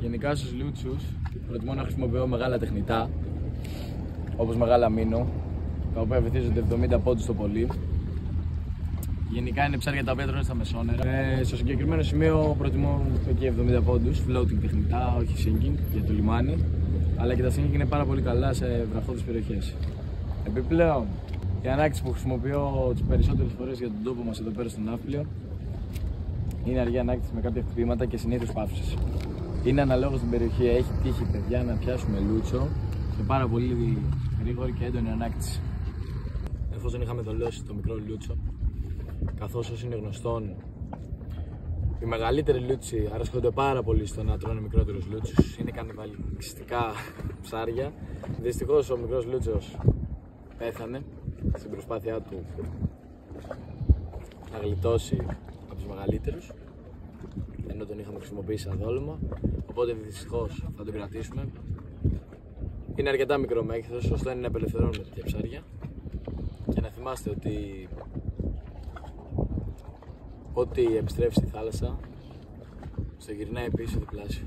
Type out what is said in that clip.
Γενικά στους λούτσους προτιμώ να χρησιμοποιώ μεγάλα τεχνητά, όπως μεγάλα μίνο, τα οποία βυθίζονται 70 πόντους το πολύ. Γενικά είναι ψάρια τα οποία τρώνε στα μεσόνερα. Στο συγκεκριμένο σημείο προτιμώ εκεί 70 πόντους, floating τεχνητά, όχι sinking για το λιμάνι. Αλλά και τα sinking είναι πάρα πολύ καλά σε βραχώδεις περιοχές. Επιπλέον, η ανάκτηση που χρησιμοποιώ τις περισσότερες φορές για τον τόπο μας εδώ πέρα στο Ναύπλιο είναι αργή ανάκτηση με κάποια χτυπήματα και συνήθως παύσεις. Είναι αναλόγως στην περιοχή, έχει τύχει παιδιά να πιάσουμε λούτσο σε πάρα πολύ γρήγορη και έντονη ανάκτηση. Εφόσον είχαμε δολώσει το μικρό λούτσο, καθώς όσο είναι γνωστόν, οι μεγαλύτεροι λούτσοι αρέσκονται πάρα πολύ στο να τρώνε μικρότερους λούτσους, είναι κανιβαλιστικά ψάρια. Δυστυχώς ο μικρός λούτσος πέθανε στην προσπάθειά του να γλιτώσει από τους μεγαλύτερους, ενώ τον είχαμε χρησιμοποιήσει σαν δόλωμα, οπότε δυστυχώς θα τον κρατήσουμε. Είναι αρκετά μικρό μέγεθος, σωστό είναι να απελευθερώνουμε τέτοια ψάρια και να θυμάστε ότι ό,τι επιστρέφει στη θάλασσα στο γυρνάει πίσω διπλάσιο.